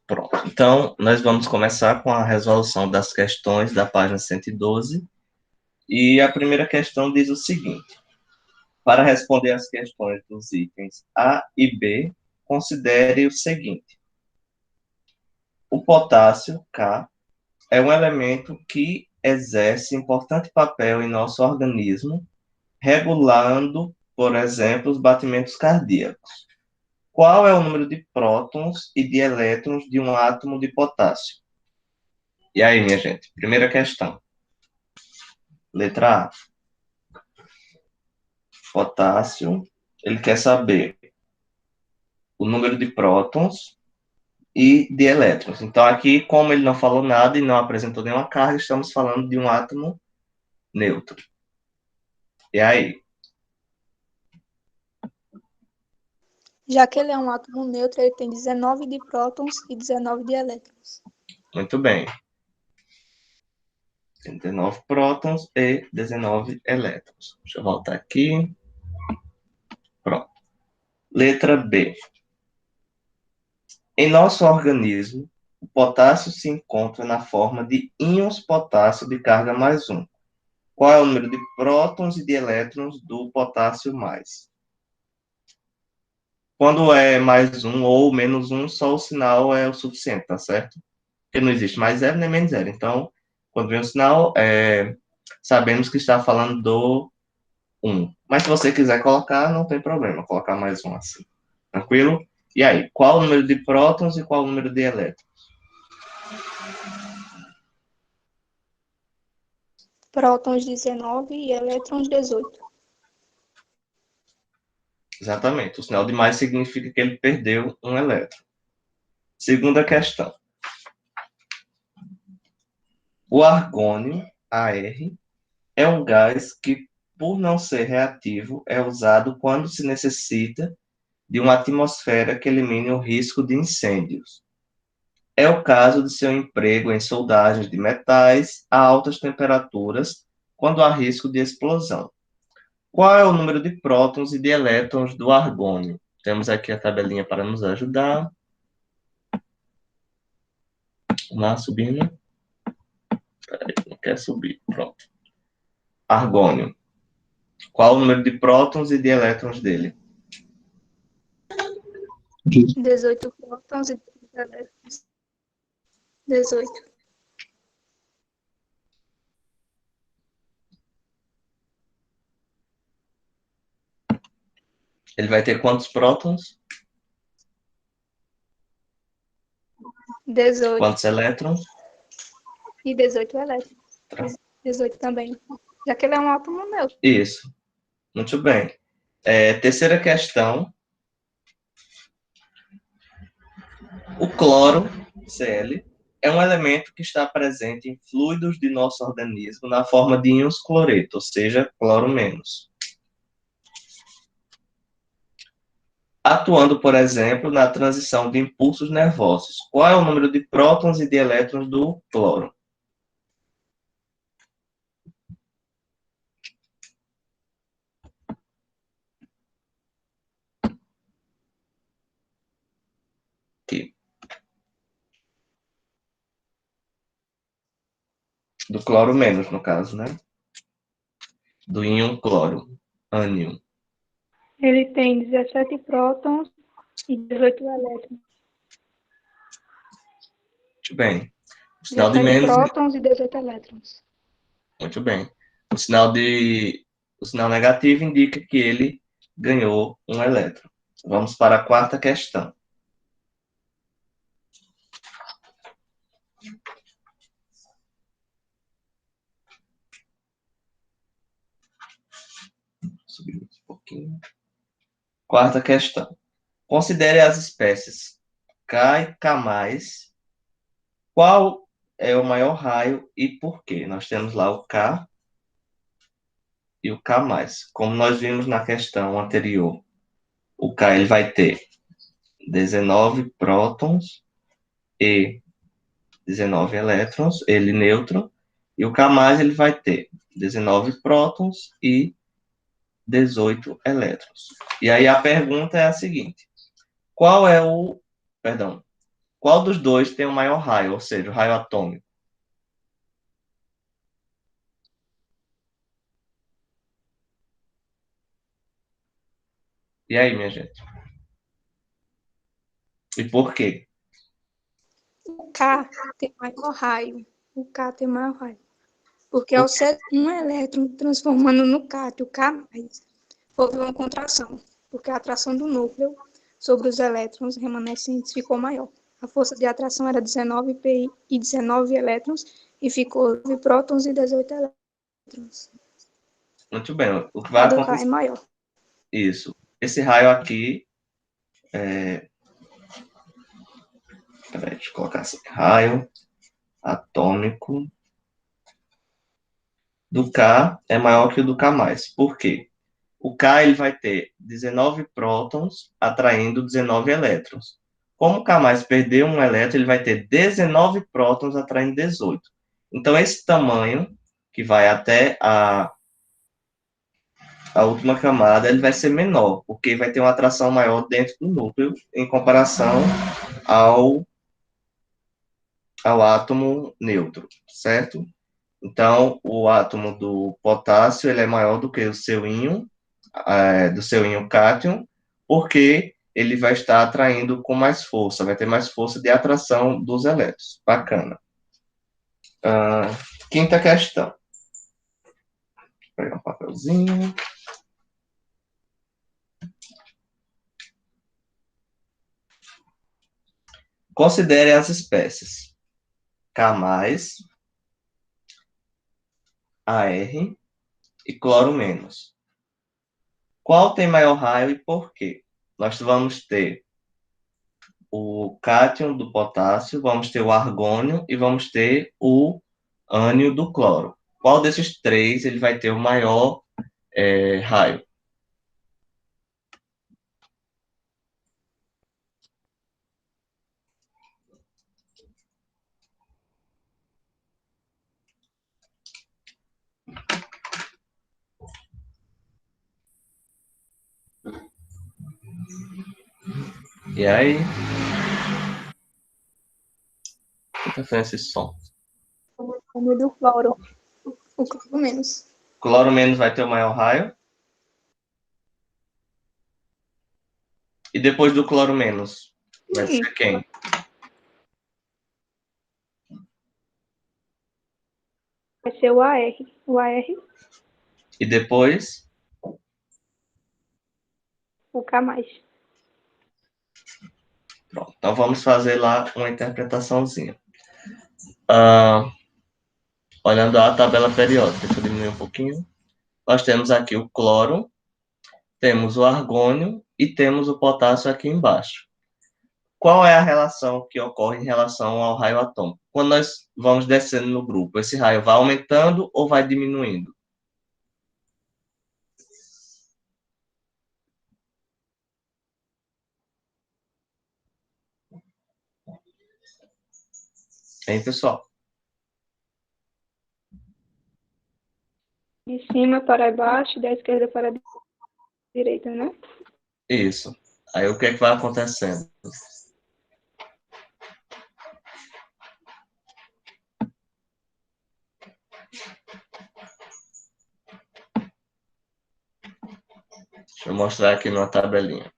Pronto. Então, nós vamos começar com a resolução das questões da página 112. E a primeira questão diz o seguinte: para responder às questões dos itens A e B, considere o seguinte: o potássio, K, é um elemento que exerce importante papel em nosso organismo, regulando, por exemplo, os batimentos cardíacos. Qual é o número de prótons e de elétrons de um átomo de potássio? E aí, minha gente, primeira questão. Letra A, potássio. Ele quer saber o número de prótons e de elétrons. Então, aqui, como ele não falou nada e não apresentou nenhuma carga, estamos falando de um átomo neutro. E aí? Já que ele é um átomo neutro, ele tem 19 de prótons e 19 de elétrons. Muito bem. Tem 19 prótons e 19 elétrons. Deixa eu voltar aqui. Pronto. Letra B. Em nosso organismo, o potássio se encontra na forma de íons potássio de carga mais um. Qual é o número de prótons e de elétrons do potássio mais? Quando é mais um ou menos um, só o sinal é o suficiente, tá certo? Porque não existe mais zero nem menos zero. Então, quando vem o sinal, sabemos que está falando do um. Mas se você quiser colocar, não tem problema, colocar mais um assim. Tranquilo? E aí, qual o número de prótons e qual o número de elétrons? Prótons 19 e elétrons 18. Exatamente. O sinal de mais significa que ele perdeu um elétron. Segunda questão. O argônio, Ar, é um gás que, por não ser reativo, é usado quando se necessita de uma atmosfera que elimine o risco de incêndios. É o caso de seu emprego em soldagens de metais a altas temperaturas, quando há risco de explosão. Qual é o número de prótons e de elétrons do argônio? Temos aqui a tabelinha para nos ajudar. Vamos lá, subindo. Peraí, não quer subir. Pronto. Argônio. Qual o número de prótons e de elétrons dele? 18 prótons e 18 elétrons. 18. Ele vai ter quantos prótons? 18 Quantos elétrons? e 18 elétrons. 18 também. Já que ele é um átomo neutro. Isso. Muito bem. Terceira questão. O cloro, Cl, é um elemento que está presente em fluidos de nosso organismo na forma de íons cloreto, ou seja, cloro menos. Atuando, por exemplo, na transição de impulsos nervosos. Qual é o número de prótons e de elétrons do cloro? Aqui. Do cloro menos, no caso, né? Do íon cloro, ânion. Ele tem 17 prótons e 18 elétrons. Muito bem. O sinal de 17 menos, prótons e 18 elétrons. muito bem. O sinal negativo indica que ele ganhou um elétron. Vamos para a quarta questão. Subir um pouquinho. Quarta questão. Considere as espécies K e K+. Qual é o maior raio e por quê? Nós temos lá o K e o K+. Como nós vimos na questão anterior, o K ele vai ter 19 prótons e 19 elétrons, ele neutro, e o K+, ele vai ter 19 prótons e 18 elétrons. E aí a pergunta é a seguinte: qual é o, perdão, Qual dos dois tem o maior raio, ou seja, o raio atômico? E aí, minha gente? E por quê? O K tem maior raio. O K tem maior raio. Porque Por ao quê? ser um elétron transformando no cátion, K+, houve uma contração, porque a atração do núcleo sobre os elétrons remanescentes ficou maior. A força de atração era 19 pi e 19 elétrons, e ficou 9 prótons e 18 elétrons. Muito bem. O que vai A do K é acontecer? maior. Isso. Esse raio aqui, peraí, deixa eu colocar assim, raio atômico do K é maior que o do K+. Por quê? O K ele vai ter 19 prótons atraindo 19 elétrons. Como o K mais perdeu um elétron, ele vai ter 19 prótons atraindo 18. Então, esse tamanho, que vai até a última camada, ele vai ser menor, porque vai ter uma atração maior dentro do núcleo, em comparação ao, ao átomo neutro, certo? Então, o átomo do potássio ele é maior do que o seu íon, do seu íon cátion, porque ele vai estar atraindo com mais força, vai ter mais força de atração dos elétrons. Bacana. Quinta questão. Vou pegar um papelzinho. Considere as espécies K+, AR e cloro menos. Qual tem maior raio e por quê? Nós vamos ter o cátion do potássio, vamos ter o argônio e vamos ter o ânion do cloro. Qual desses três ele vai ter o maior raio? E aí? O que tá fazendo esse som? O do cloro. O cloro menos. Cloro menos vai ter o maior raio. E depois do cloro menos, vai ser quem? Vai ser o AR. O AR, E depois, o K+. pronto. Então vamos fazer lá uma interpretaçãozinha. Ah, olhando a tabela periódica, deixa eu diminuir um pouquinho. Nós temos aqui o cloro, temos o argônio e temos o potássio aqui embaixo. Qual é a relação que ocorre em relação ao raio atômico? Quando nós vamos descendo no grupo, esse raio vai aumentando ou vai diminuindo? Hein, pessoal? De cima para baixo, da esquerda para a direita, né? Isso. Aí o que é que vai acontecendo? Deixa eu mostrar aqui numa tabelinha.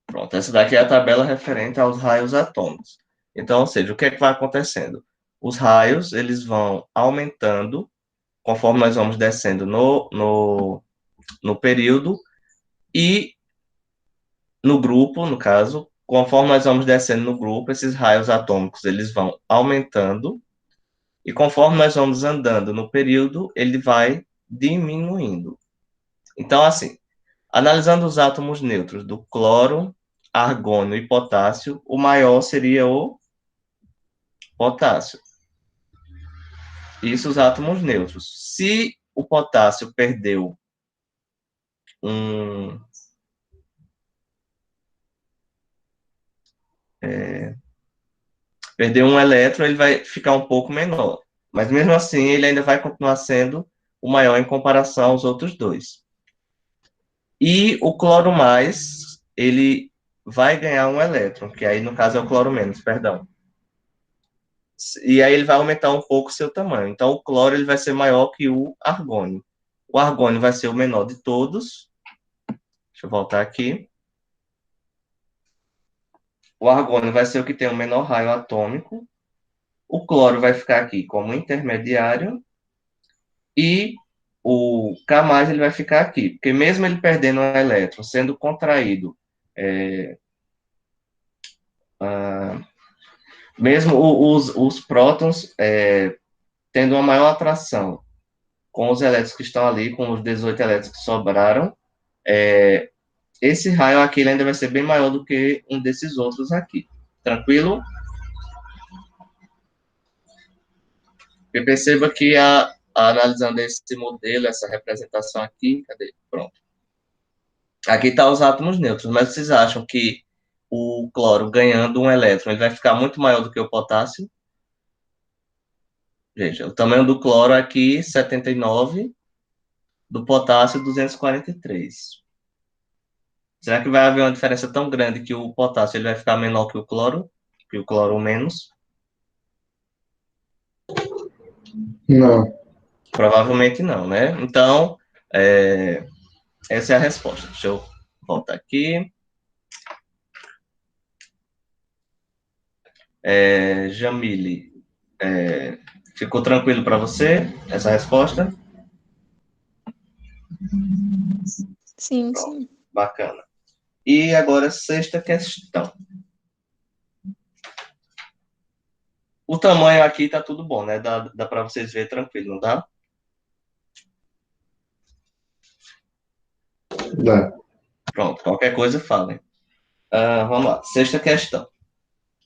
Pronto, essa daqui é a tabela referente aos raios atômicos. Então, ou seja, o que é que vai acontecendo? Os raios, eles vão aumentando conforme nós vamos descendo no período e no grupo, no caso, conforme nós vamos descendo no grupo, esses raios atômicos, eles vão aumentando e conforme nós vamos andando no período, ele vai diminuindo. Então, assim, analisando os átomos neutros do cloro, argônio e potássio, o maior seria o potássio. Isso os átomos neutros. Se o potássio um, perdeu um elétron, ele vai ficar um pouco menor. Mas mesmo assim, ele ainda vai continuar sendo o maior em comparação aos outros dois. E o cloro mais, ele vai ganhar um elétron, que aí no caso é o cloro menos, perdão. E aí ele vai aumentar um pouco o seu tamanho. Então o cloro ele vai ser maior que o argônio. O argônio vai ser o menor de todos. Deixa eu voltar aqui. O argônio vai ser o que tem o menor raio atômico. O cloro vai ficar aqui como intermediário. E o K+, ele vai ficar aqui. Porque mesmo ele perdendo um elétron, sendo contraído, mesmo os prótons tendo uma maior atração com os elétrons que estão ali, com os 18 elétrons que sobraram, esse raio aqui ele ainda vai ser bem maior do que um desses outros aqui. Tranquilo? E perceba que analisando esse modelo, essa representação aqui, cadê? Pronto. Aqui está os átomos neutros, mas vocês acham que o cloro ganhando um elétron, ele vai ficar muito maior do que o potássio? Veja, o tamanho do cloro aqui, 79, do potássio, 243. Será que vai haver uma diferença tão grande que o potássio ele vai ficar menor que o cloro menos? Não. Provavelmente não, né? Então, essa é a resposta. Deixa eu voltar aqui. Jamile, ficou tranquilo para você essa resposta? Sim, Pronto, sim. bacana. E agora, sexta questão. O tamanho aqui tá tudo bom, né? Dá para vocês verem tranquilo, não dá? Dá. Pronto, qualquer coisa falem. Vamos lá, sexta questão.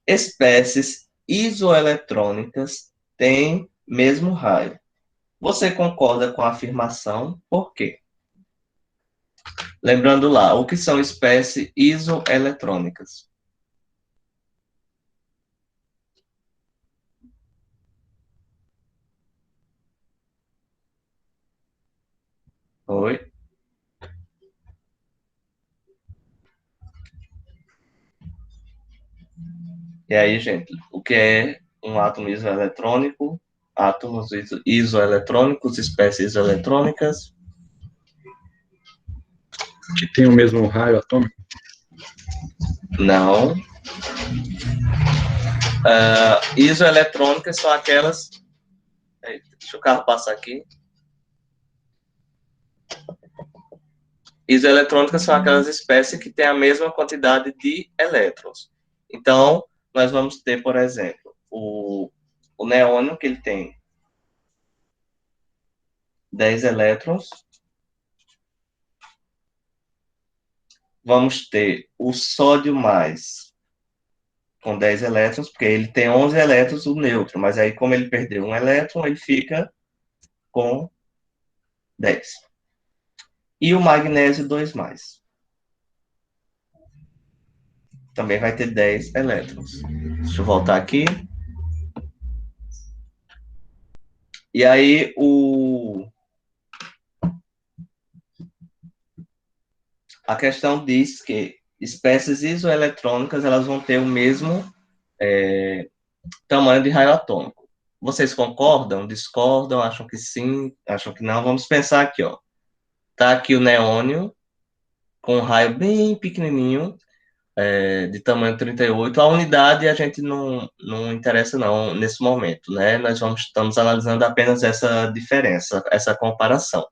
Espécies isoeletrônicas têm mesmo raio. Você concorda com a afirmação? Por quê? Lembrando lá, o que são espécies isoeletrônicas? Oi? E aí, gente, o que é um átomo isoeletrônico? Átomos isoeletrônicos, espécies isoeletrônicas? Que tem o mesmo raio atômico? Não. Isoeletrônicas são aquelas. Eita, deixa o carro passar aqui. Isoeletrônicas são aquelas espécies que têm a mesma quantidade de elétrons. Então, nós vamos ter, por exemplo, o neônio, que ele tem 10 elétrons. Vamos ter o sódio mais, com 10 elétrons, porque ele tem 11 elétrons, o neutro, mas aí, como ele perdeu um elétron, ele fica com 10. E o magnésio 2 mais. Também vai ter 10 elétrons. Deixa eu voltar aqui. E aí, a questão diz que espécies isoeletrônicas elas vão ter o mesmo tamanho de raio atômico. Vocês concordam? Discordam? Acham que sim? Acham que não? Vamos pensar aqui, ó. Tá aqui o neônio com um raio bem pequenininho, de tamanho 38. A unidade a gente não interessa não nesse momento, né? Estamos analisando apenas essa diferença, essa comparação.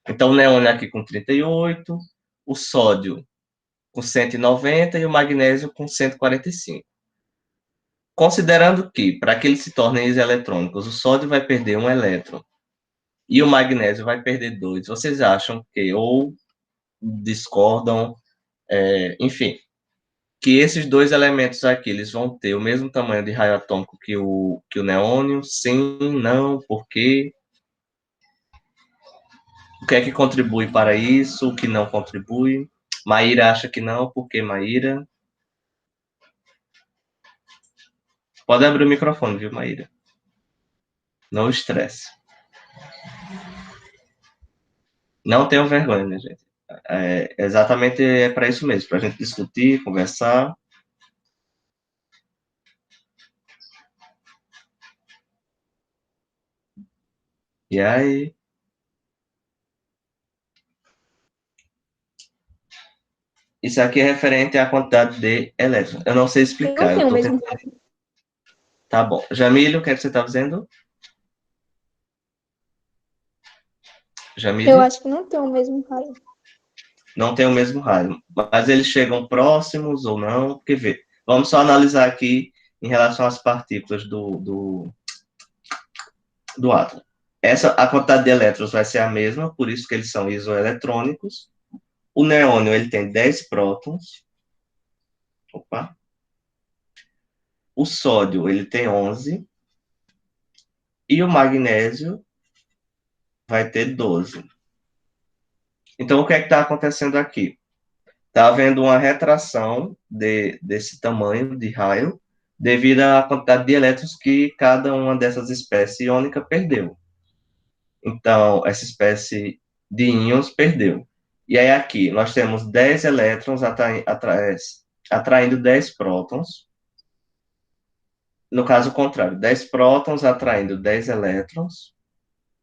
Então, o neônio aqui com 38, o sódio com 190 e o magnésio com 145. Considerando que, para que eles se tornem iseletrônicos, o sódio vai perder um elétron e o magnésio vai perder dois, vocês acham que, ou discordam, enfim, que esses dois elementos aqui, eles vão ter o mesmo tamanho de raio atômico que o neônio? Sim, não, por quê? O que é que contribui para isso? O que não contribui? Maíra acha que não, por que Maíra? Pode abrir o microfone, viu, Maíra? Não estresse. Não tenham vergonha, minha gente. Exatamente para isso mesmo, para a gente discutir, conversar. E aí? Isso aqui é referente à quantidade de elétrons. Eu não sei explicar. Não tem o mesmo. Tá bom. Jamílio, o que é que você está dizendo? Jamílio? Eu acho que não tem o mesmo raio. Não tem o mesmo raio. Mas eles chegam próximos ou não? Porque vê. Vamos só analisar aqui em relação às partículas do átomo. A quantidade de elétrons vai ser a mesma, por isso que eles são isoeletrônicos. O neônio ele tem 10 prótons. Opa. O sódio ele tem 11. E o magnésio vai ter 12. Então, o que é que está acontecendo aqui? Está havendo uma retração desse tamanho de raio devido à quantidade de elétrons que cada uma dessas espécies iônicas perdeu. Então, essa espécie de íons perdeu. E aí aqui nós temos 10 elétrons atraindo 10 prótons. No caso contrário, 10 prótons atraindo 10 elétrons,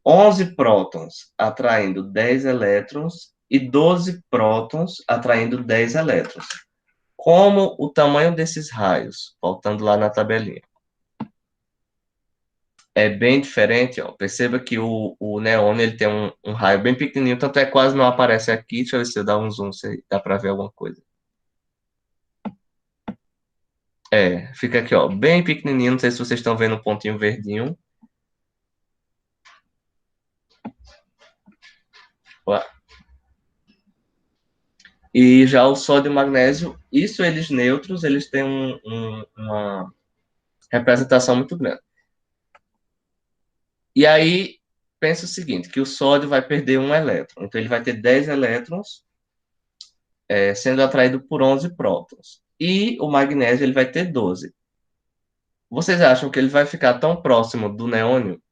11 prótons atraindo 10 elétrons e 12 prótons atraindo 10 elétrons. Como o tamanho desses raios, voltando lá na tabelinha, é bem diferente, ó. Perceba que o neônio ele tem um raio bem pequenininho, tanto é que quase não aparece aqui. Deixa eu ver se eu dar um zoom, se dá para ver alguma coisa. Fica aqui, ó, bem pequenininho. Não sei se vocês estão vendo um pontinho verdinho. Ó. E já o sódio e o magnésio, isso eles neutros, eles têm uma representação muito grande. E aí, pensa o seguinte, que o sódio vai perder um elétron. Então, ele vai ter 10 elétrons sendo atraído por 11 prótons. E o magnésio ele vai ter 12. Vocês acham que ele vai ficar tão próximo do neônio?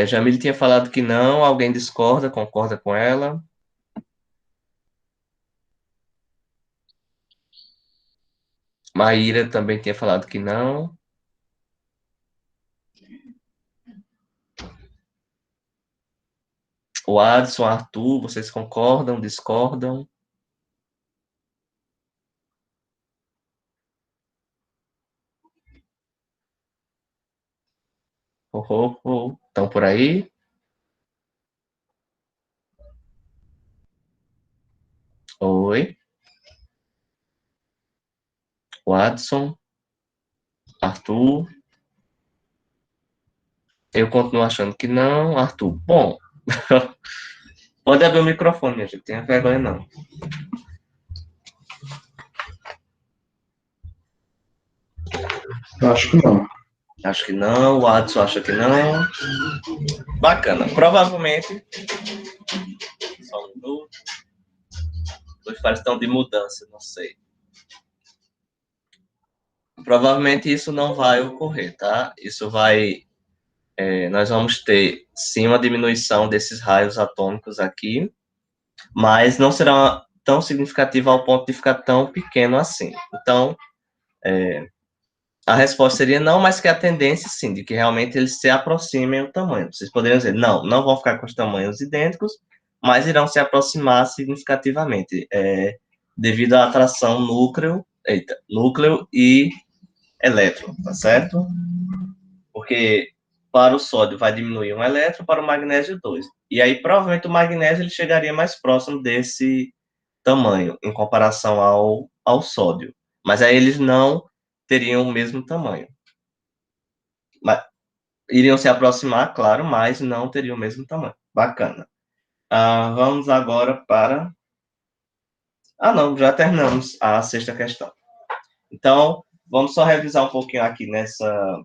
Jamile tinha falado que não, alguém discorda, concorda com ela? Maíra também tinha falado que não. O Adson, Arthur, vocês concordam, discordam? Estão por aí? Oi? O Adson? Arthur? Eu continuo achando que não. Arthur, bom. Pode abrir o microfone, minha gente. Tenha vergonha, não. Acho que não. Acho que não. O Adson acha que não. Bacana. Provavelmente. Só um minuto. Os pares estão de mudança, não sei. Provavelmente isso não vai ocorrer, tá? Isso vai. Nós vamos ter, sim, uma diminuição desses raios atômicos aqui, mas não será tão significativa ao ponto de ficar tão pequeno assim. Então, a resposta seria não, mas que a tendência, sim, de que realmente eles se aproximem o tamanho. Vocês poderiam dizer, não vão ficar com os tamanhos idênticos, mas irão se aproximar significativamente, devido à atração núcleo e elétron, tá certo? Porque para o sódio vai diminuir um elétron, para o magnésio 2. E aí, provavelmente, o magnésio ele chegaria mais próximo desse tamanho, em comparação ao sódio. Mas aí eles não teriam o mesmo tamanho. Mas, iriam se aproximar, claro, mas não teriam o mesmo tamanho. Bacana. Vamos agora para... não, já terminamos a sexta questão. Então, vamos só revisar um pouquinho aqui nessa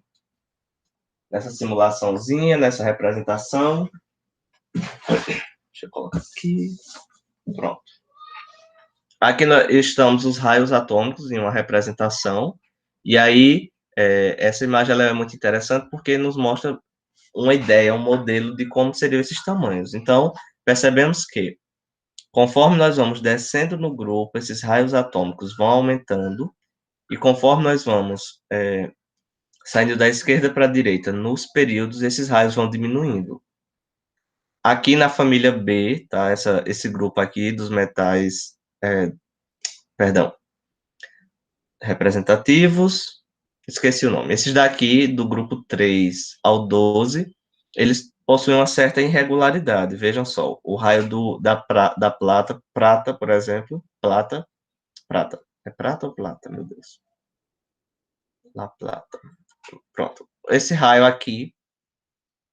simulaçãozinha, nessa representação. Deixa eu colocar aqui. Pronto. Aqui nós estamos os raios atômicos em uma representação, e aí essa imagem ela é muito interessante porque nos mostra uma ideia, um modelo de como seriam esses tamanhos. Então, percebemos que, conforme nós vamos descendo no grupo, esses raios atômicos vão aumentando, e conforme nós vamos saindo da esquerda para a direita nos períodos, esses raios vão diminuindo. Aqui na família B, tá? Esse grupo aqui dos metais, perdão, representativos, esqueci o nome. Esses daqui, do grupo 3 ao 12, eles possuem uma certa irregularidade. Vejam só, o raio da prata, por exemplo, prata. É prata ou plata, meu Deus? La plata. Pronto. Esse raio aqui,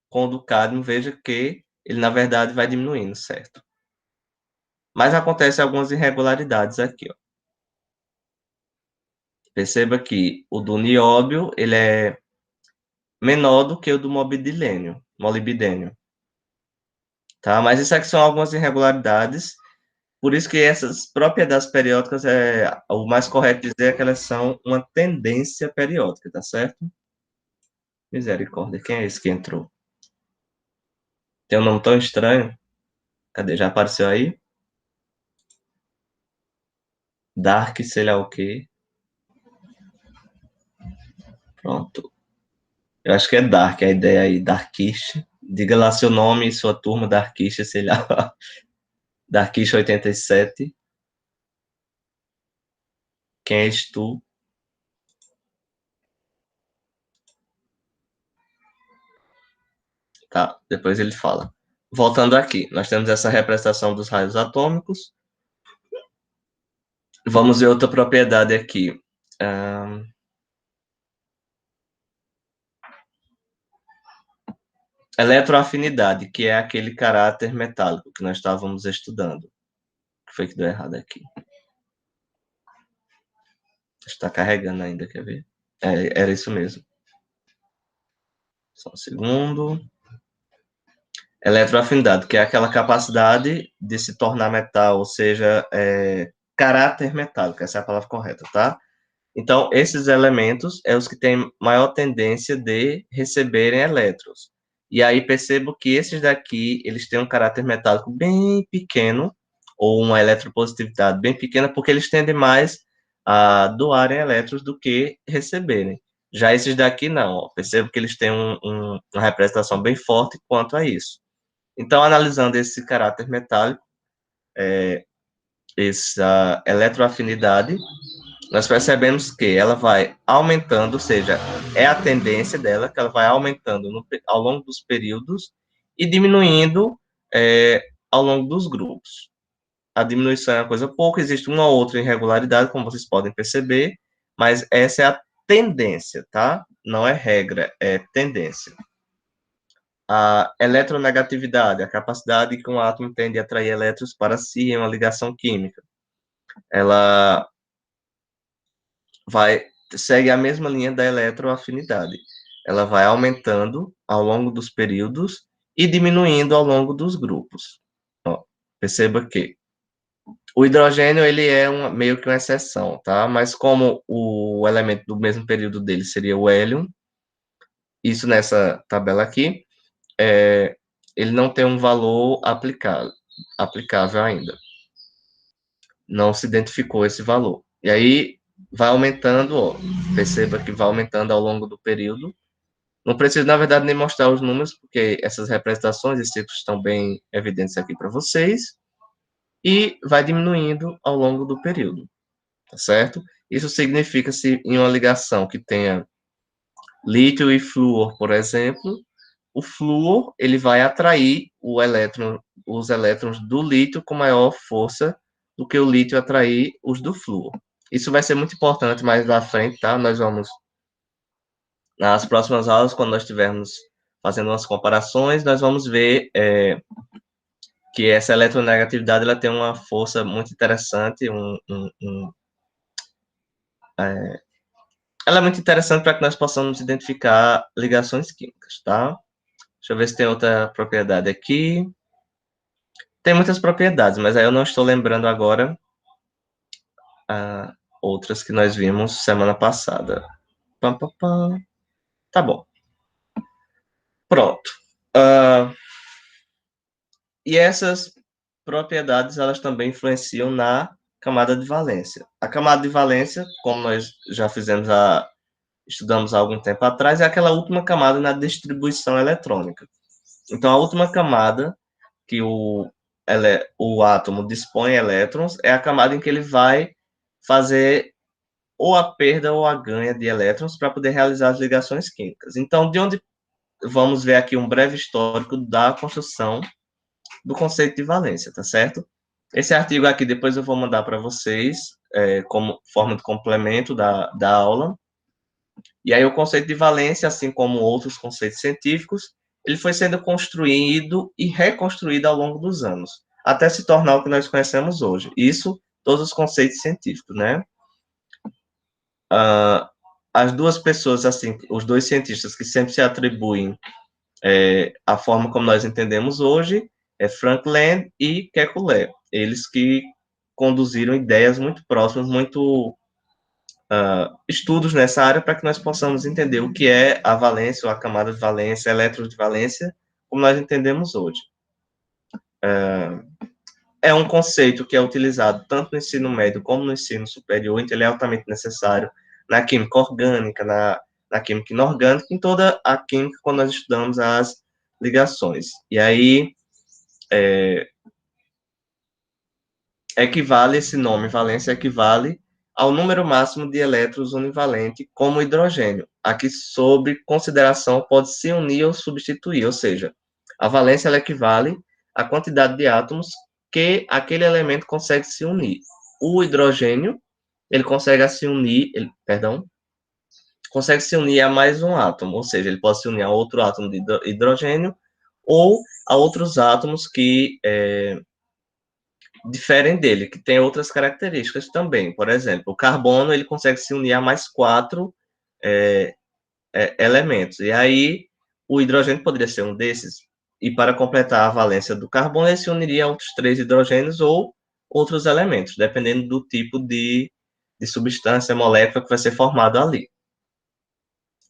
com o do cádmio, veja que ele, na verdade, vai diminuindo, certo? Mas acontecem algumas irregularidades aqui, ó. Perceba que o do nióbio, ele é menor do que o do molibdênio, tá? Mas isso aqui são algumas irregularidades, por isso que essas propriedades periódicas, o mais correto dizer é que elas são uma tendência periódica, tá certo? Misericórdia, quem é esse que entrou? Tem um nome tão estranho. Cadê? Já apareceu aí? Dark, sei lá o quê. Pronto. Eu acho que é Dark, a ideia aí, Darkish. Diga lá seu nome e sua turma, Darkish, sei lá. Darkish 87. Quem és tu? Tá, depois ele fala. Voltando aqui, nós temos essa representação dos raios atômicos. Vamos ver outra propriedade aqui. Eletroafinidade, que é aquele caráter metálico que nós estávamos estudando. O que foi que deu errado aqui? Está carregando ainda, quer ver? Era isso mesmo. Só um segundo. Eletroafinidade, que é aquela capacidade de se tornar metal, ou seja, caráter metálico, essa é a palavra correta, tá? Então, esses elementos é os que têm maior tendência de receberem elétrons. E aí percebo que esses daqui, eles têm um caráter metálico bem pequeno, ou uma eletropositividade bem pequena, porque eles tendem mais a doarem elétrons do que receberem. Já esses daqui não, ó, percebo que eles têm uma representação bem forte quanto a isso. Então, analisando esse caráter metálico, essa eletroafinidade, nós percebemos que ela vai aumentando, ou seja, é a tendência dela, que ela vai aumentando ao longo dos períodos e diminuindo ao longo dos grupos. A diminuição é uma coisa pouca, existe uma ou outra irregularidade, como vocês podem perceber, mas essa é a tendência, tá? Não é regra, é tendência. A eletronegatividade, a capacidade que um átomo tem de atrair elétrons para si em uma ligação química. Ela segue a mesma linha da eletroafinidade. Ela vai aumentando ao longo dos períodos e diminuindo ao longo dos grupos. Ó, perceba que o hidrogênio ele é meio que uma exceção, tá? Mas como o elemento do mesmo período dele seria o hélio, isso nessa tabela aqui, ele não tem um valor aplicável ainda. Não se identificou esse valor. E aí vai aumentando, ó, perceba que vai aumentando ao longo do período. Não preciso, na verdade, nem mostrar os números, porque essas representações, esses ciclos estão bem evidentes aqui para vocês. E vai diminuindo ao longo do período, tá certo? Isso significa se em uma ligação que tenha lítio e flúor, por exemplo, o flúor ele vai atrair os elétrons do lítio com maior força do que o lítio atrair os do flúor. Isso vai ser muito importante mais lá frente, tá? Nós vamos, nas próximas aulas, quando nós estivermos fazendo umas comparações, nós vamos ver que essa eletronegatividade ela tem uma força muito interessante, ela é muito interessante para que nós possamos identificar ligações químicas, tá? Deixa eu ver se tem outra propriedade aqui. Tem muitas propriedades, mas aí eu não estou lembrando agora outras que nós vimos semana passada. Pam, pam, pam. Tá bom. Pronto. E essas propriedades, elas também influenciam na camada de valência. A camada de valência, como nós já estudamos há algum tempo atrás, é aquela última camada na distribuição eletrônica. Então, a última camada que o átomo dispõe elétrons é a camada em que ele vai fazer ou a perda ou a ganha de elétrons para poder realizar as ligações químicas. Então, de onde vamos ver aqui um breve histórico da construção do conceito de valência, tá certo? Esse artigo aqui depois eu vou mandar para vocês como forma de complemento da aula. E aí o conceito de valência, assim como outros conceitos científicos, ele foi sendo construído e reconstruído ao longo dos anos, até se tornar o que nós conhecemos hoje. Isso, todos os conceitos científicos, né? As duas pessoas, assim, os dois cientistas que sempre se atribuem a forma como nós entendemos hoje é Frank Land e Kekulé. Eles que conduziram ideias muito próximas, muito estudos nessa área para que nós possamos entender o que é a valência, ou a camada de valência, elétrons de valência, como nós entendemos hoje. É um conceito que é utilizado tanto no ensino médio como no ensino superior, então ele é altamente necessário na química orgânica, na química inorgânica, em toda a química, quando nós estudamos as ligações. E aí, esse nome, valência, equivale ao número máximo de elétrons univalente como hidrogênio, a que, sob consideração, pode se unir ou substituir, ou seja, a valência ela equivale à quantidade de átomos que aquele elemento consegue se unir. O hidrogênio, ele consegue se unir, consegue se unir a mais um átomo, ou seja, ele pode se unir a outro átomo de hidrogênio ou a outros átomos que diferem dele, que tem outras características também. Por exemplo, o carbono ele consegue se unir a mais 4 elementos. E aí o hidrogênio poderia ser um desses. E para completar a valência do carbono, ele se uniria a outros 3 hidrogênios ou outros elementos, dependendo do tipo de substância, molécula que vai ser formada ali.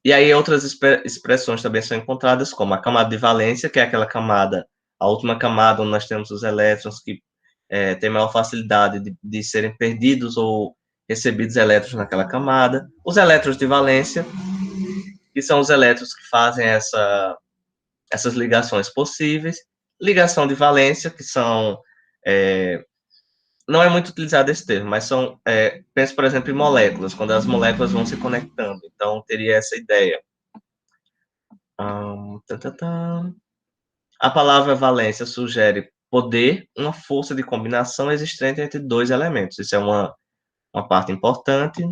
E aí outras expressões também são encontradas, como a camada de valência, que é aquela camada, a última camada onde nós temos os elétrons que tem maior facilidade de serem perdidos ou recebidos elétrons naquela camada. Os elétrons de valência, que são os elétrons que fazem essas ligações possíveis. Ligação de valência, que são... não é muito utilizado esse termo, mas são... pensa, por exemplo, em moléculas, quando as moléculas vão se conectando. Então, teria essa ideia. A palavra valência sugere poder, uma força de combinação existente entre dois elementos. Isso é uma parte importante.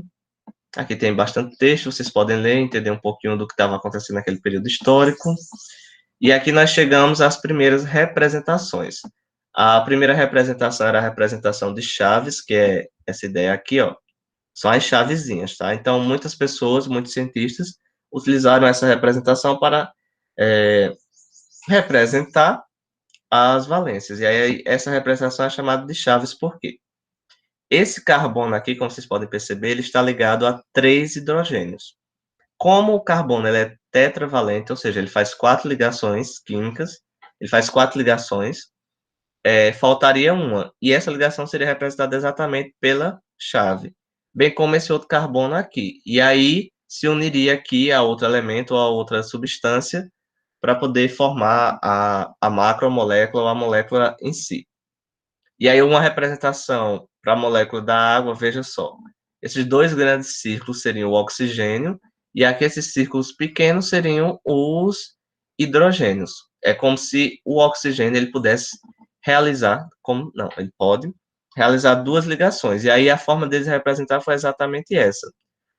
Aqui tem bastante texto, vocês podem ler, entender um pouquinho do que estava acontecendo naquele período histórico. E aqui nós chegamos às primeiras representações. A primeira representação era a representação de chaves, que é essa ideia aqui, ó. São as chavezinhas, tá? Então, muitas pessoas, muitos cientistas, utilizaram essa representação para representar as valências. E aí, essa representação é chamada de chaves por quê? Esse carbono aqui, como vocês podem perceber, ele está ligado a 3 hidrogênios. Como o carbono ele é tetravalente, ou seja, ele faz 4 ligações químicas, ele faz 4 ligações, faltaria uma. E essa ligação seria representada exatamente pela chave, bem como esse outro carbono aqui. E aí, se uniria aqui a outro elemento ou a outra substância para poder formar a macromolécula ou a molécula em si. E aí uma representação para a molécula da água, veja só. Esses dois grandes círculos seriam o oxigênio, e aqui esses círculos pequenos seriam os hidrogênios. É como se o oxigênio ele pudesse realizar, não, ele pode realizar 2 ligações. E aí a forma deles representar foi exatamente essa.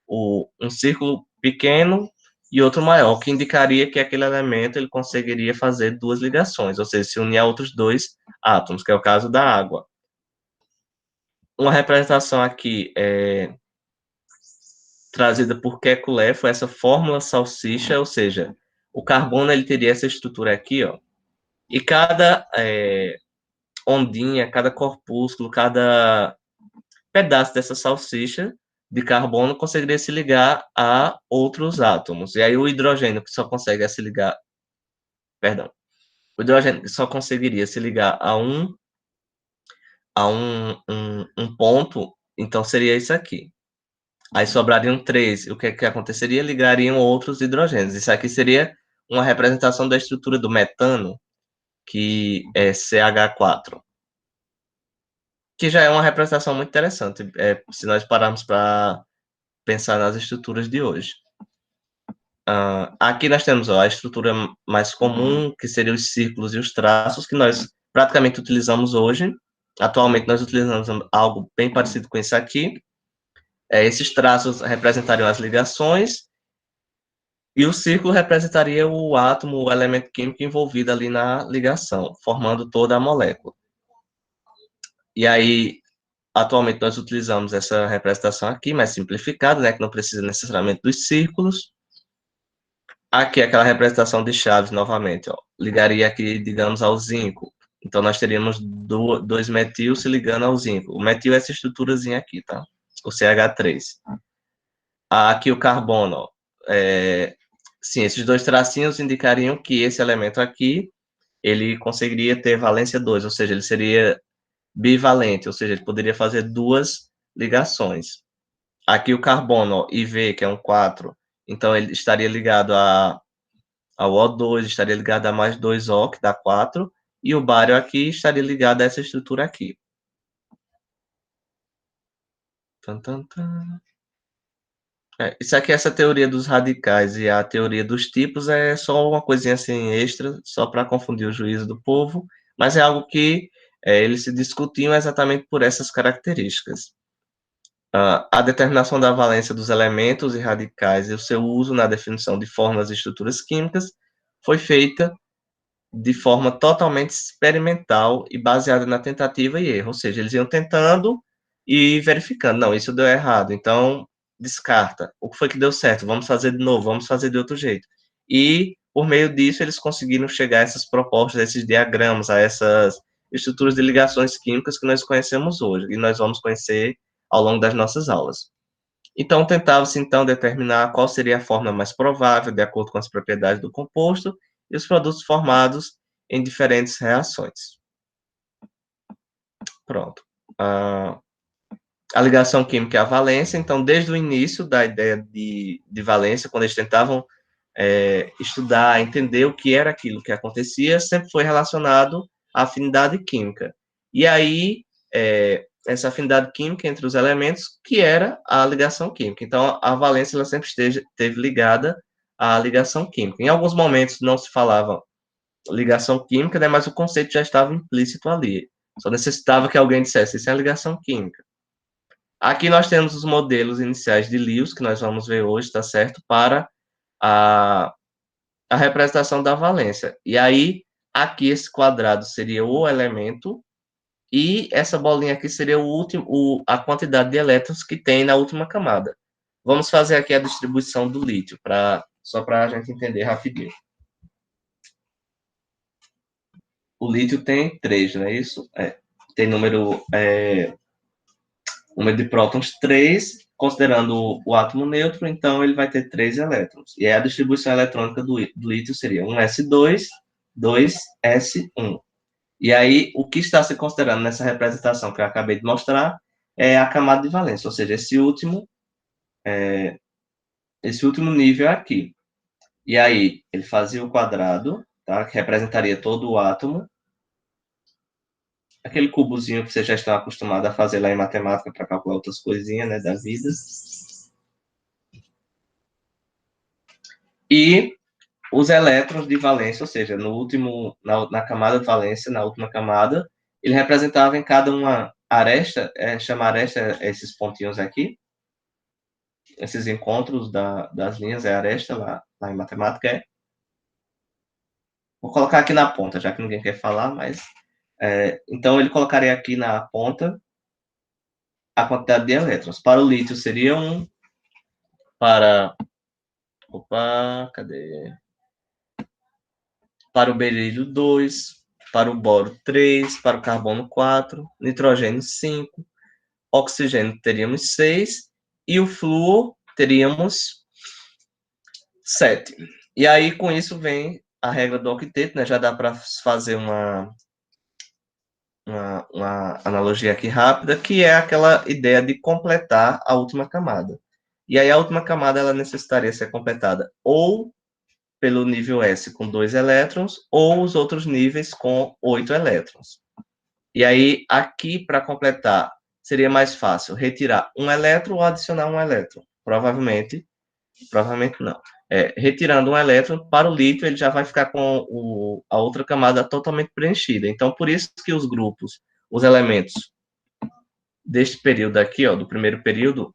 Um círculo pequeno e outro maior, que indicaria que aquele elemento ele conseguiria fazer 2 ligações, ou seja, se unir a outros 2 átomos, que é o caso da água. Uma representação aqui trazida por Kekulé foi essa fórmula salsicha, ou seja, o carbono ele teria essa estrutura aqui, ó, e cada ondinha, cada corpúsculo, cada pedaço dessa salsicha de carbono conseguiria se ligar a outros átomos. E aí o hidrogênio que só consegue se ligar, perdão, o hidrogênio que só conseguiria se ligar a um ponto, então seria isso aqui. Aí sobrariam 3. O que aconteceria? Ligariam outros hidrogênios. Isso aqui seria uma representação da estrutura do metano, que é CH4, que já é uma representação muito interessante, se nós pararmos para pensar nas estruturas de hoje. Aqui nós temos a estrutura mais comum, que seriam os círculos e os traços, que nós praticamente utilizamos hoje. Atualmente nós utilizamos algo bem parecido com isso aqui. Esses traços representariam as ligações, e o círculo representaria o átomo, o elemento químico envolvido ali na ligação, formando toda a molécula. E aí, atualmente nós utilizamos essa representação aqui, mais simplificada, né, que não precisa necessariamente dos círculos. Aqui, aquela representação de chaves, novamente, ó, ligaria aqui, digamos, ao zinco. Então, nós teríamos dois metil se ligando ao zinco. O metil é essa estruturazinha aqui, tá? O CH3. Aqui o carbono, ó, sim, esses dois tracinhos indicariam que esse elemento aqui, ele conseguiria ter valência 2, ou seja, ele seria bivalente, ou seja, ele poderia fazer duas ligações. Aqui o carbono, ó, IV, que é um 4, então ele estaria ligado ao O2, estaria ligado a mais 2O, que dá 4, e o bário aqui estaria ligado a essa estrutura aqui. Tan, tan, tan. Isso aqui, essa teoria dos radicais e a teoria dos tipos é só uma coisinha assim extra, só para confundir o juízo do povo, mas é algo que eles se discutiam exatamente por essas características. A determinação da valência dos elementos e radicais e o seu uso na definição de fórmulas e estruturas químicas foi feita de forma totalmente experimental e baseada na tentativa e erro, ou seja, eles iam tentando e verificando, não, isso deu errado, então descarta. O que foi que deu certo? Vamos fazer de novo, vamos fazer de outro jeito. E, por meio disso, eles conseguiram chegar a essas propostas, a esses diagramas, a essas estruturas de ligações químicas que nós conhecemos hoje, e nós vamos conhecer ao longo das nossas aulas. Então, tentava-se, então, determinar qual seria a forma mais provável, de acordo com as propriedades do composto, e os produtos formados em diferentes reações. Pronto. A ligação química é a valência, então, desde o início da ideia de valência, quando eles tentavam estudar, entender o que era aquilo que acontecia, sempre foi relacionado à afinidade química. E aí, essa afinidade química entre os elementos, que era a ligação química. Então, a valência ela sempre esteve ligada à ligação química. Em alguns momentos não se falava ligação química, né, mas o conceito já estava implícito ali. Só necessitava que alguém dissesse, isso é ligação química. Aqui nós temos os modelos iniciais de Lewis, que nós vamos ver hoje, tá certo? Para a representação da valência. E aí, aqui esse quadrado seria o elemento, e essa bolinha aqui seria a quantidade de elétrons que tem na última camada. Vamos fazer aqui a distribuição do lítio, só para a gente entender rapidinho. O lítio tem 3, não é isso? Tem número de prótons 3, considerando o átomo neutro, então ele vai ter 3 elétrons. E a distribuição eletrônica do lítio seria 1s2, 2s1. E aí, o que está se considerando nessa representação que eu acabei de mostrar é a camada de valência, ou seja, esse último nível aqui. E aí, ele fazia o quadrado, tá? Que representaria todo o átomo. Aquele cubozinho que vocês já estão acostumados a fazer lá em matemática para calcular outras coisinhas, né, da vida. E os elétrons de valência, ou seja, na camada de valência, na última camada, ele representava em cada uma aresta, chama aresta esses pontinhos aqui, esses encontros das linhas, aresta lá em matemática. Vou colocar aqui na ponta, já que ninguém quer falar, mas... então, ele colocaria aqui na ponta a quantidade de elétrons. Para o lítio seria 1, cadê? Para o berílio 2, para o boro 3, para o carbono 4, nitrogênio 5, oxigênio teríamos 6 e o flúor teríamos 7. E aí, com isso, vem a regra do octeto, né? Já dá para fazer uma analogia aqui rápida, que é aquela ideia de completar a última camada. E aí, a última camada, ela necessitaria ser completada ou pelo nível S com 2 elétrons, ou os outros níveis com 8 elétrons. E aí, aqui, para completar, seria mais fácil retirar um elétron ou adicionar um elétron. Provavelmente não. Retirando um elétron para o lítio, ele já vai ficar com a outra camada totalmente preenchida. Então, por isso que os grupos, os elementos deste período aqui, ó, do primeiro período,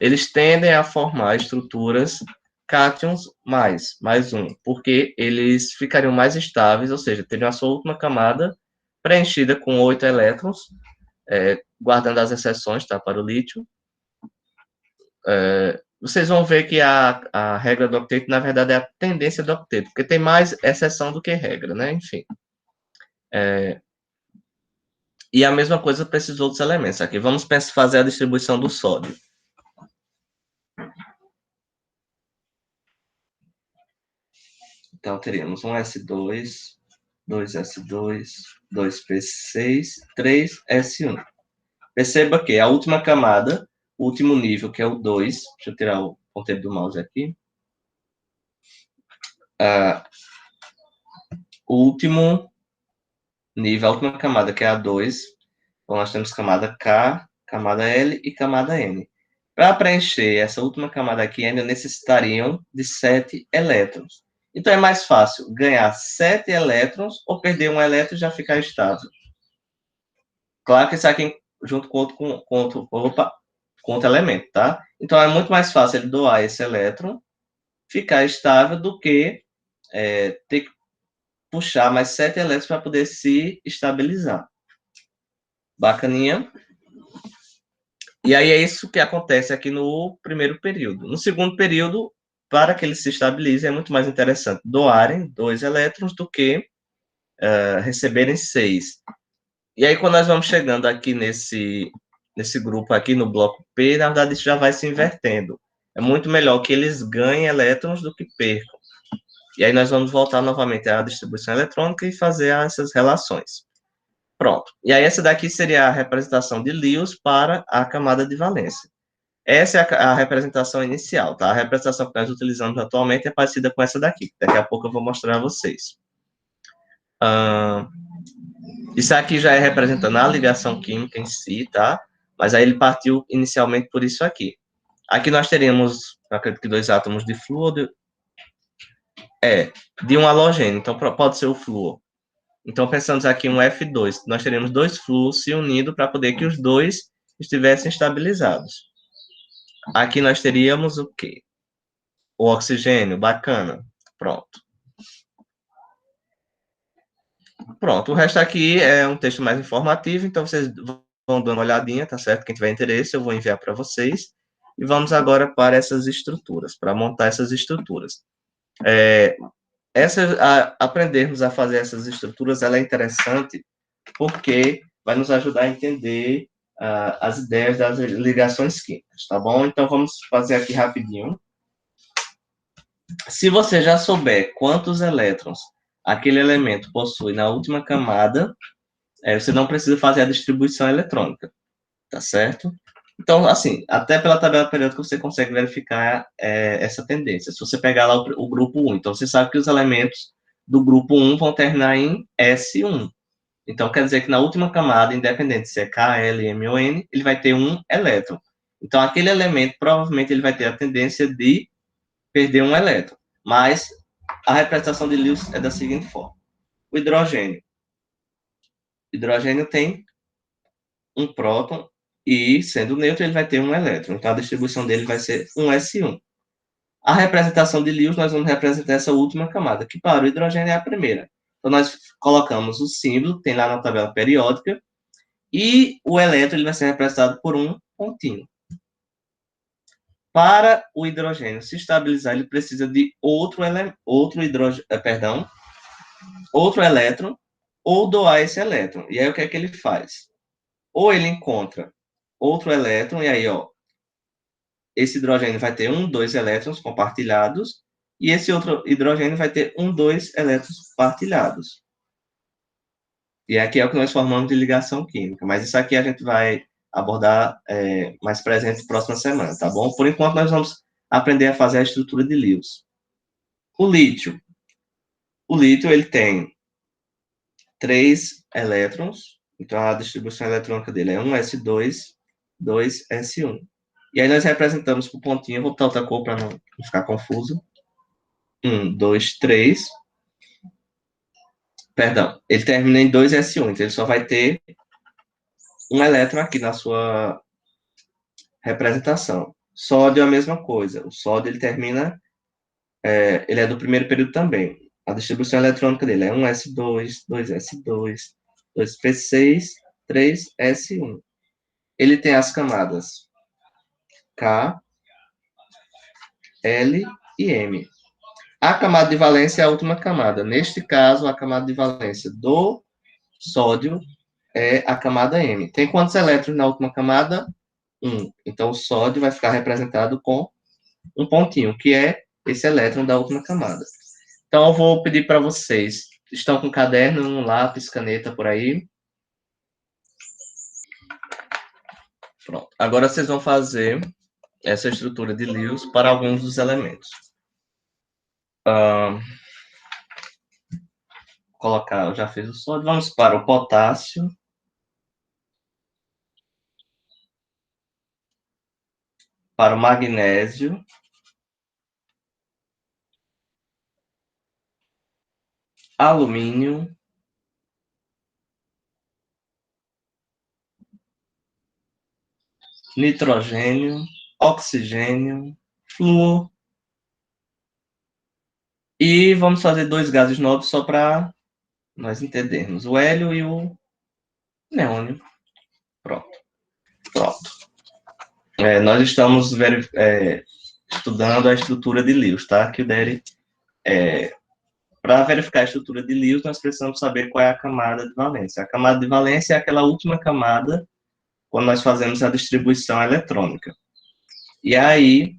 eles tendem a formar estruturas cátions mais um, porque eles ficariam mais estáveis, ou seja, teriam a sua última camada preenchida com 8 elétrons, guardando as exceções, tá, para o lítio. Vocês vão ver que a regra do octeto, na verdade, é a tendência do octeto, porque tem mais exceção do que regra, né? Enfim. E a mesma coisa para esses outros elementos. Aqui, vamos fazer a distribuição do sódio. Então, teríamos um S2, 2S2, 2P6, 3S1. Perceba que a última camada, o último nível, que é o 2, deixa eu tirar o ponteiro do mouse aqui. O último nível, a última camada, que é a 2, então nós temos camada K, camada L e camada N. Para preencher essa última camada aqui, ainda necessitariam de 7 elétrons. Então, é mais fácil ganhar 7 elétrons ou perder um elétron e já ficar estável. Claro que isso aqui junto com outro elemento, tá? Então, é muito mais fácil ele doar esse elétron, ficar estável, do que ter que puxar mais 7 elétrons para poder se estabilizar. Bacaninha? E aí é isso que acontece aqui no primeiro período. No segundo período, para que ele se estabilize, é muito mais interessante doarem 2 elétrons do que receberem 6. E aí, quando nós vamos chegando aqui nesse grupo aqui, no bloco P, na verdade, isso já vai se invertendo. É muito melhor que eles ganhem elétrons do que percam. E aí nós vamos voltar novamente à distribuição eletrônica e fazer essas relações. Pronto. E aí essa daqui seria a representação de Lewis para a camada de valência. Essa é a representação inicial, tá? A representação que nós utilizamos atualmente é parecida com essa daqui. Daqui a pouco eu vou mostrar a vocês. Isso aqui já é representando a ligação química em si, tá? Mas aí ele partiu inicialmente por isso aqui. Aqui nós teríamos, acredito que 2 átomos de flúor, de um halogênio, então pode ser o flúor. Então, pensamos aqui um F2, nós teríamos 2 flúoros se unindo para poder que os 2 estivessem estabilizados. Aqui nós teríamos o quê? O oxigênio, bacana. Pronto. Pronto, o resto aqui é um texto mais informativo, então vocês vão dando uma olhadinha, tá certo? Quem tiver interesse, eu vou enviar para vocês. E vamos agora para essas estruturas, para montar essas estruturas. Aprendermos a fazer essas estruturas, ela é interessante porque vai nos ajudar a entender as ideias das ligações químicas, tá bom? Então, vamos fazer aqui rapidinho. Se você já souber quantos elétrons aquele elemento possui na última camada, você não precisa fazer a distribuição eletrônica, tá certo? Então, assim, até pela tabela periódica você consegue verificar essa tendência. Se você pegar lá o grupo 1, então você sabe que os elementos do grupo 1 vão terminar em S1. Então, quer dizer que na última camada, independente se é K, L, M ou N, ele vai ter um elétron. Então, aquele elemento, provavelmente, ele vai ter a tendência de perder um elétron. Mas a representação de Lewis é da seguinte forma. O hidrogênio. O hidrogênio tem um próton e, sendo neutro, ele vai ter um elétron. Então, a distribuição dele vai ser um S1. A representação de Lewis, nós vamos representar essa última camada, que para o hidrogênio é a primeira. Então, nós colocamos o símbolo, tem lá na tabela periódica, e o elétron ele vai ser representado por um pontinho. Para o hidrogênio se estabilizar, ele precisa de outro elétron, ou doar esse elétron. E aí, o que é que ele faz? Ou ele encontra outro elétron, e aí, ó, esse hidrogênio vai ter 2 elétrons compartilhados, e esse outro hidrogênio vai ter 2 elétrons partilhados. E aqui é o que nós formamos de ligação química, mas isso aqui a gente vai abordar mais presente próxima semana, tá bom? Por enquanto, nós vamos aprender a fazer a estrutura de Lewis. O lítio. O lítio, ele tem 3 elétrons, então a distribuição eletrônica dele é 1s2, 2s1. E aí nós representamos por pontinho, vou botar outra cor para não ficar confuso. 1, 2, 3. Perdão, ele termina em 2s1, então ele só vai ter um elétron aqui na sua representação. Sódio é a mesma coisa. O sódio, ele termina, ele é do primeiro período também. A distribuição eletrônica dele é 1s2, 2s2, 2p6, 3s1. Ele tem as camadas K, L e M. A camada de valência é a última camada. Neste caso, a camada de valência do sódio é a camada M. Tem quantos elétrons na última camada? 1. Então, o sódio vai ficar representado com um pontinho, que é esse elétron da última camada. Então, eu vou pedir para vocês, estão com caderno, um lápis, caneta por aí? Pronto. Agora vocês vão fazer essa estrutura de Lewis para alguns dos elementos. Colocar, eu já fiz o sódio. Vamos para o potássio. Para o magnésio. Alumínio. Nitrogênio. Oxigênio. Flúor. E vamos fazer 2 gases nobres só para nós entendermos. O hélio e o neônio. Pronto. Nós estamos estudando a estrutura de Lewis, tá? Que o Dery, para verificar a estrutura de Lewis, nós precisamos saber qual é a camada de valência. A camada de valência é aquela última camada quando nós fazemos a distribuição eletrônica. E aí,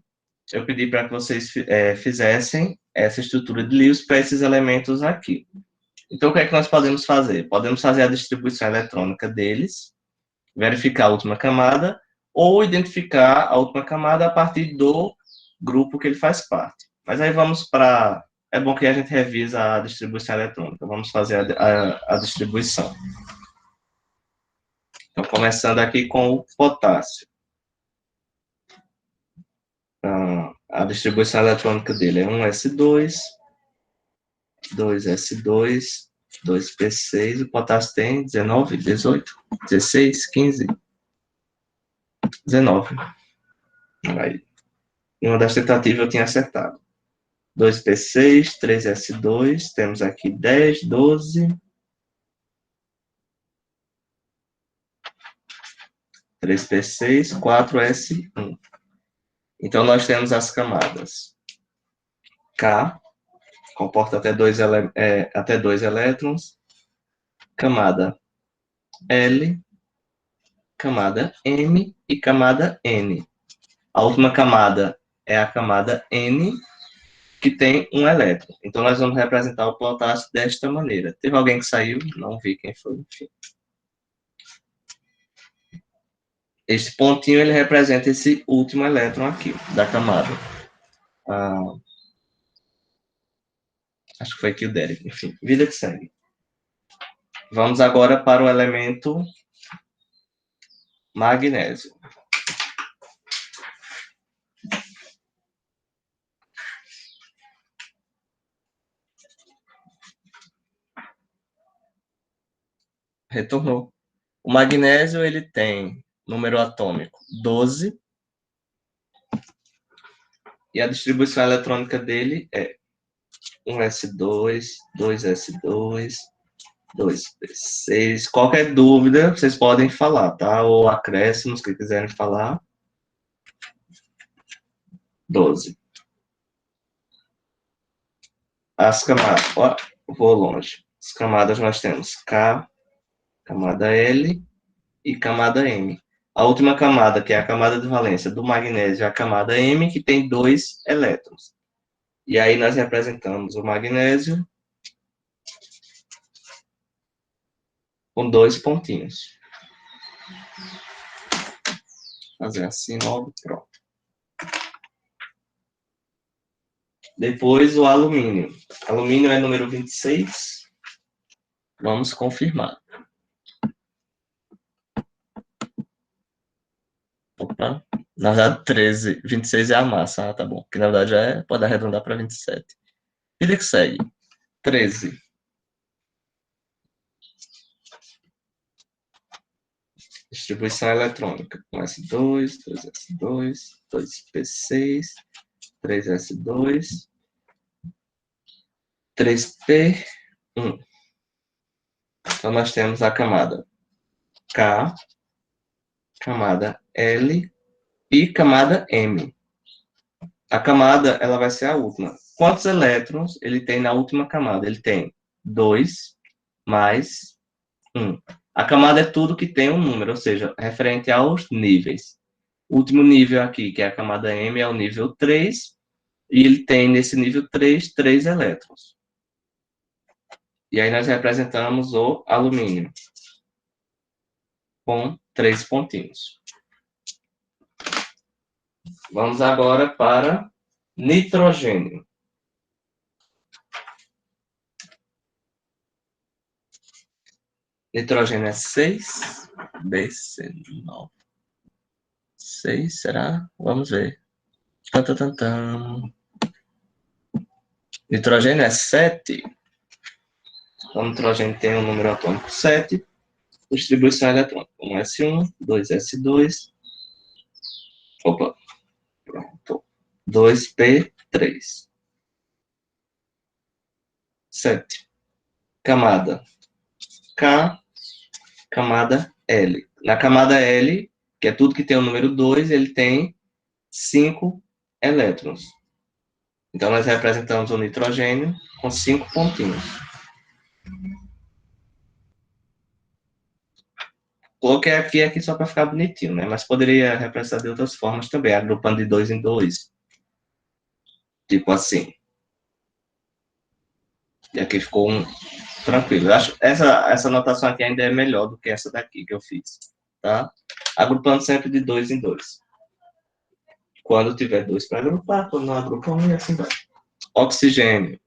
eu pedi para que vocês fizessem essa estrutura de Lewis para esses elementos aqui. Então, o que é que nós podemos fazer? Podemos fazer a distribuição eletrônica deles, verificar a última camada, ou identificar a última camada a partir do grupo que ele faz parte. Mas aí vamos para... É bom que a gente revisa a distribuição eletrônica. Vamos fazer a distribuição. Então, começando aqui com o potássio. Então, a distribuição eletrônica dele é 1s2, 2s2, 2p6. O potássio tem 19, 18, 16, 15, 19. Aí, em uma das tentativas eu tinha acertado. 2p6, 3s2, temos aqui 10, 12, 3p6, 4s1. Então, nós temos as camadas K, comporta até dois elétrons, camada L, camada M e camada N. A última camada é a camada N, que tem um elétron. Então, nós vamos representar o potássio desta maneira. Teve alguém que saiu? Não vi quem foi. Enfim. Esse pontinho, ele representa esse último elétron aqui, da camada. Acho que foi aqui o Derek. Enfim, vida que segue. Vamos agora para o elemento magnésio. Retornou. O magnésio, ele tem número atômico 12. E a distribuição eletrônica dele é 1s2, 2s2, 2p6. Qualquer dúvida, vocês podem falar, tá? Ou acréscimos que quiserem falar. 12. As camadas, ó, vou longe. As camadas nós temos K, camada L e camada M. A última camada, que é a camada de valência do magnésio, é a camada M, que tem 2 elétrons. E aí nós representamos o magnésio com 2 pontinhos. Fazer assim logo, pronto. Depois o alumínio. Alumínio é número 26. Vamos confirmar. Opa, na verdade 13. 26 é a massa, tá bom. Que na verdade pode arredondar para 27. Vida que segue. 13. Distribuição eletrônica. 1s2, 2s2, 2p6, 3s2, 3p1. Então, nós temos a camada K, camada L e camada M. A camada, ela vai ser a última. Quantos elétrons ele tem na última camada? Ele tem 2 mais 1. A camada é tudo que tem um número, ou seja, referente aos níveis. O último nível aqui, que é a camada M, é o nível 3, e ele tem nesse nível 3 elétrons. E aí nós representamos o alumínio com 3 pontinhos. Vamos agora para nitrogênio. Nitrogênio é 6, BC9. 6, será? Vamos ver. Nitrogênio é 7. O nitrogênio tem o número atômico 7. Distribuição eletrônica. 1s1, 2s2. Opa. Pronto. 2p3. 7. Camada K, camada L. Na camada L, que é tudo que tem o número 2, ele tem 5 elétrons. Então, nós representamos o nitrogênio com 5 pontinhos. Coloquei aqui só para ficar bonitinho, né? Mas poderia representar de outras formas também, agrupando de 2 em 2. Tipo assim. E aqui ficou tranquilo. Eu acho essa notação aqui ainda é melhor do que essa daqui que eu fiz, tá? Agrupando sempre de 2 em 2. Quando tiver 2 para agrupar, quando não agrupa 1 e assim vai. Oxigênio.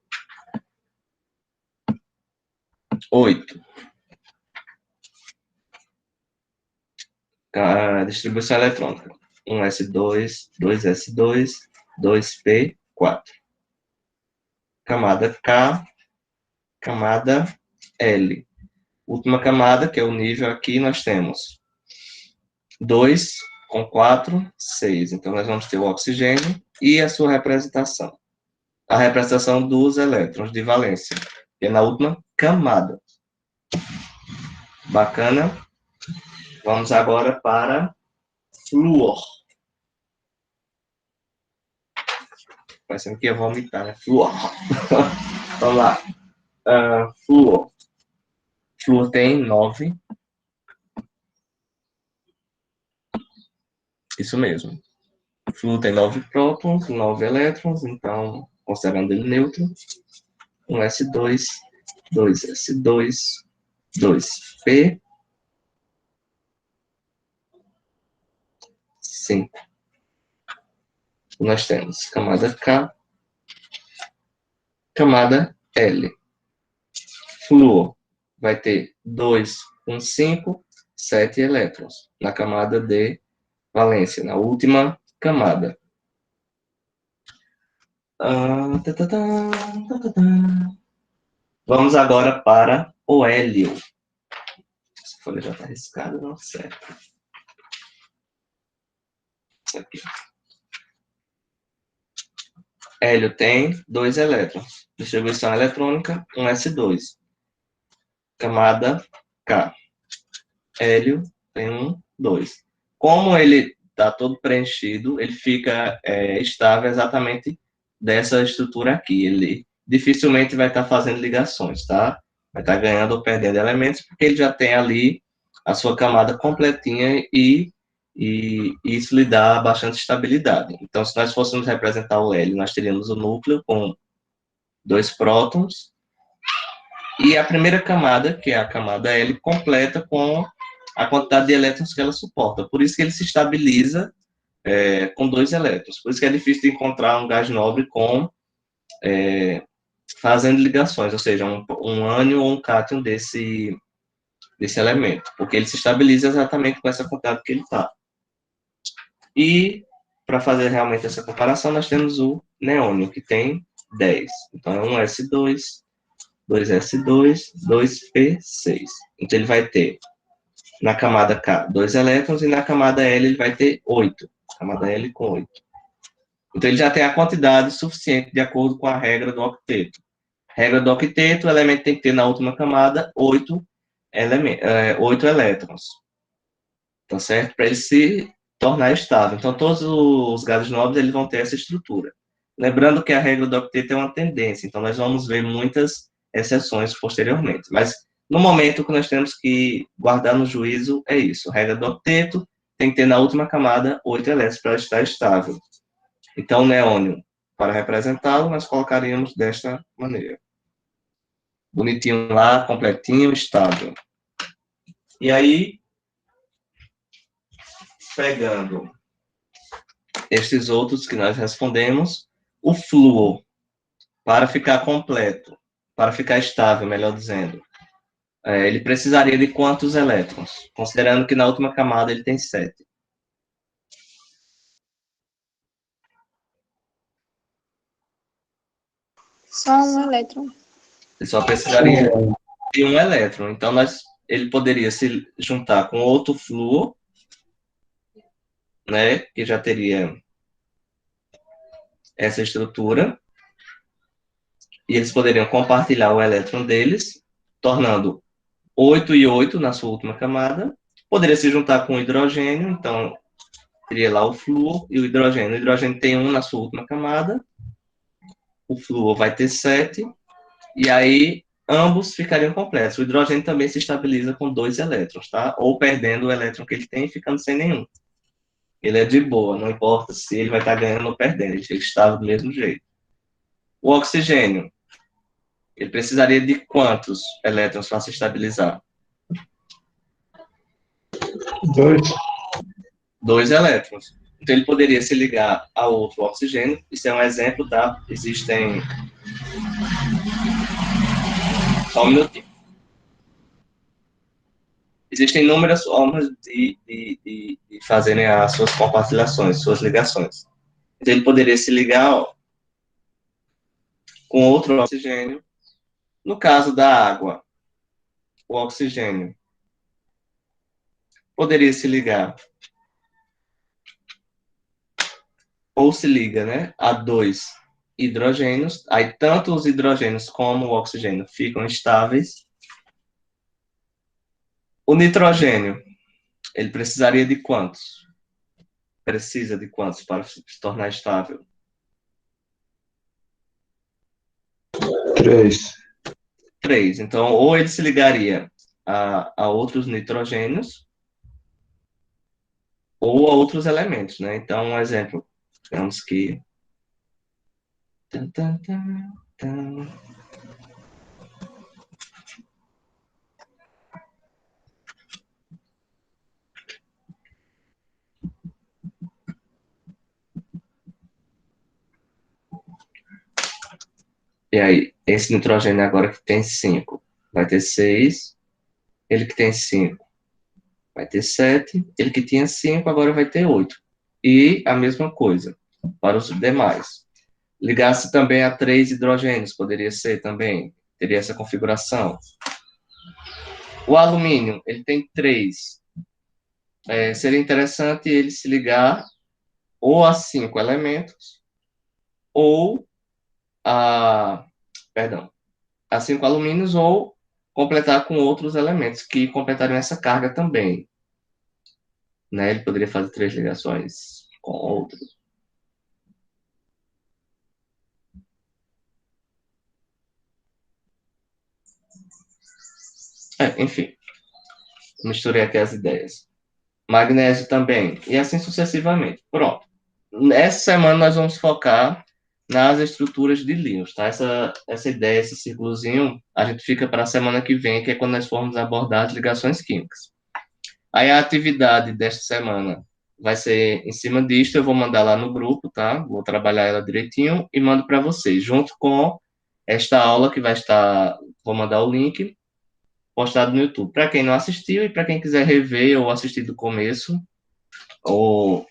8. Distribuição eletrônica. 1s2, 2s2, 2p4. Camada K, camada L. Última camada, que é o nível aqui, nós temos 2 com 4, 6. Então, nós vamos ter o oxigênio e a sua representação. A representação dos elétrons de valência, que é na última camada. Bacana? Vamos agora para flúor. Parecendo que ia vomitar, né? Flúor. Vamos lá. Flúor. Flúor tem 9. Isso mesmo. Flúor tem 9 prótons, 9 elétrons, então, considerando ele neutro, 1s2, 2s2, 2p, 5. Nós temos camada K, camada L. Flúor vai ter 2 com 5, 7 elétrons na camada de valência, na última camada. Vamos agora para o hélio. Essa folha já está riscada, não serve. Isso aqui. Hélio tem 2 elétrons. Distribuição eletrônica, 1s2. Camada K. Hélio tem 1, 2. Como ele está todo preenchido, ele fica estável exatamente dessa estrutura aqui. Ele dificilmente vai estar fazendo ligações, tá? Vai estar ganhando ou perdendo elementos, porque ele já tem ali a sua camada completinha e e isso lhe dá bastante estabilidade. Então, se nós fôssemos representar o hélio, nós teríamos o núcleo com 2 prótons, e a primeira camada, que é a camada L, completa com a quantidade de elétrons que ela suporta. Por isso que ele se estabiliza com 2 elétrons. Por isso que é difícil de encontrar um gás nobre fazendo ligações, ou seja, um ânion ou um cátion desse elemento, porque ele se estabiliza exatamente com essa quantidade que ele está. E, para fazer realmente essa comparação, nós temos o neônio, que tem 10. Então, é um S2, 2S2, 2P6. Então, ele vai ter, na camada K, 2 elétrons, e na camada L ele vai ter 8. Camada L com 8. Então, ele já tem a quantidade suficiente de acordo com a regra do octeto. Regra do octeto, o elemento tem que ter na última camada 8 elétrons. Tá certo? Para ele se tornar estável. Então, todos os gases nobres eles vão ter essa estrutura. Lembrando que a regra do octeto é uma tendência, então nós vamos ver muitas exceções posteriormente. Mas, no momento, o que nós temos que guardar no juízo é isso. A regra do octeto tem que ter na última camada 8 elétrons para estar estável. Então, o neônio, para representá-lo, nós colocaríamos desta maneira. Bonitinho lá, completinho, estável. E aí, pegando estes outros que nós respondemos, o flúor, para ficar completo, para ficar estável, melhor dizendo, ele precisaria de quantos elétrons? Considerando que na última camada ele tem 7. Só um elétron. Ele só precisaria de um elétron. Então, ele poderia se juntar com outro flúor, né, que já teria essa estrutura, e eles poderiam compartilhar o elétron deles, tornando 8 e 8 na sua última camada. Poderia se juntar com o hidrogênio, então teria lá o flúor e o hidrogênio. O hidrogênio tem 1 na sua última camada, o flúor vai ter 7, e aí ambos ficariam completos. O hidrogênio também se estabiliza com 2 elétrons, tá? Ou perdendo o elétron que ele tem e ficando sem nenhum. Ele é de boa, não importa se ele vai estar ganhando ou perdendo, ele estava do mesmo jeito. O oxigênio, ele precisaria de quantos elétrons para se estabilizar? 2. 2 elétrons. Então, ele poderia se ligar a outro oxigênio. Isso é um exemplo, tá? Existem... Só um minutinho. Existem inúmeras formas de fazerem as suas compartilhações, suas ligações. Então, ele poderia se ligar com outro oxigênio. No caso da água, o oxigênio poderia se ligar, ou se liga, né, a 2 hidrogênios. Aí, tanto os hidrogênios como o oxigênio ficam estáveis. O nitrogênio, ele precisaria de quantos? Precisa de quantos para se tornar estável? 3. 3. Então, ou ele se ligaria a outros nitrogênios, ou a outros elementos, né? Então, um exemplo, digamos que... E aí, esse nitrogênio agora que tem 5, vai ter 6. Ele que tem 5 vai ter 7. Ele que tinha 5 agora vai ter 8. E a mesma coisa para os demais. Ligasse também a 3 hidrogênios, poderia ser também, teria essa configuração. O alumínio, ele tem 3. Seria interessante ele se ligar ou a 5 elementos, ou a, perdão, a 5 alumínios, ou completar com outros elementos que completariam essa carga também. Né? Ele poderia fazer 3 ligações com outros. Enfim, misturei aqui as ideias. magnésio também, e assim sucessivamente. Pronto. Essa semana nós vamos focar nas estruturas de líons, tá? Essa ideia, esse círculozinho, a gente fica para a semana que vem, que é quando nós formos abordar as ligações químicas. Aí a atividade desta semana vai ser em cima disto, eu vou mandar lá no grupo, tá? Vou trabalhar ela direitinho e mando para vocês, junto com esta aula que vai estar, vou mandar o link postado no YouTube. Para quem não assistiu e para quem quiser rever ou assistir do começo, ou,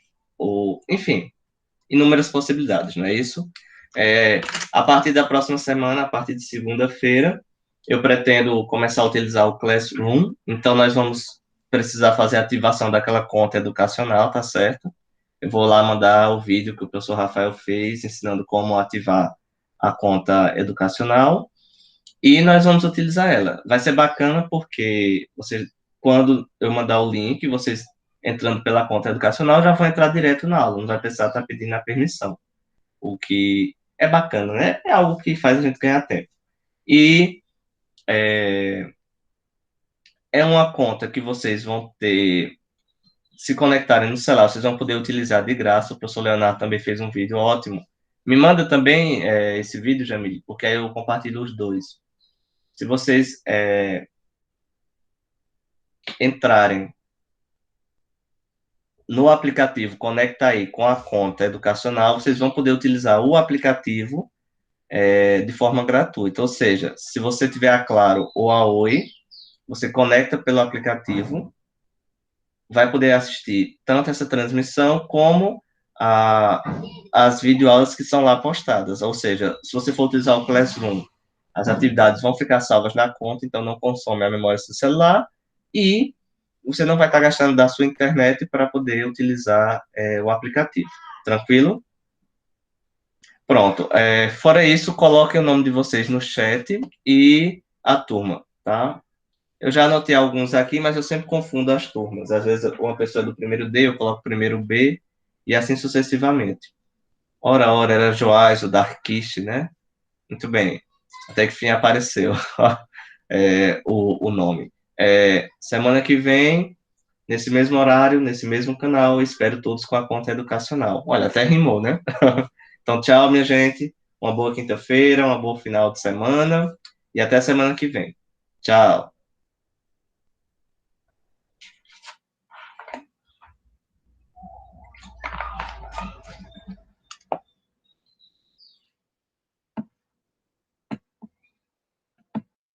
enfim, inúmeras possibilidades, não é isso? A partir da próxima semana, a partir de segunda-feira, eu pretendo começar a utilizar o Classroom, então nós vamos precisar fazer a ativação daquela conta educacional, tá certo? Eu vou lá mandar o vídeo que o professor Rafael fez, ensinando como ativar a conta educacional, e nós vamos utilizar ela. Vai ser bacana porque quando eu mandar o link, vocês entrando pela conta educacional já vão entrar direto na aula, não vai precisar estar pedindo a permissão, o que é bacana, né? É algo que faz a gente ganhar tempo. E é uma conta que vocês vão ter, se conectarem no celular, vocês vão poder utilizar de graça. O professor Leonardo também fez um vídeo ótimo. Me manda também esse vídeo, Jamil, porque aí eu compartilho os dois. Se vocês entrarem no aplicativo, conecta aí com a conta educacional, vocês vão poder utilizar o aplicativo de forma gratuita. Ou seja, se você tiver a Claro ou a Oi, você conecta pelo aplicativo, vai poder assistir tanto essa transmissão como as videoaulas que são lá postadas. Ou seja, se você for utilizar o Classroom, as atividades vão ficar salvas na conta, então não consome a memória do seu celular e você não vai estar gastando da sua internet para poder utilizar o aplicativo. Tranquilo? Pronto. Fora isso, coloquem o nome de vocês no chat e a turma, tá? Eu já anotei alguns aqui, mas eu sempre confundo as turmas. Às vezes, uma pessoa é do primeiro D, eu coloco primeiro B, e assim sucessivamente. Ora, era Joás, o Darkish, né? Muito bem. Até que fim apareceu o nome. Semana que vem, nesse mesmo horário, nesse mesmo canal, espero todos com a conta educacional. Olha, até rimou, né? Então, tchau, minha gente. Uma boa quinta-feira, uma boa final de semana, e até semana que vem. Tchau.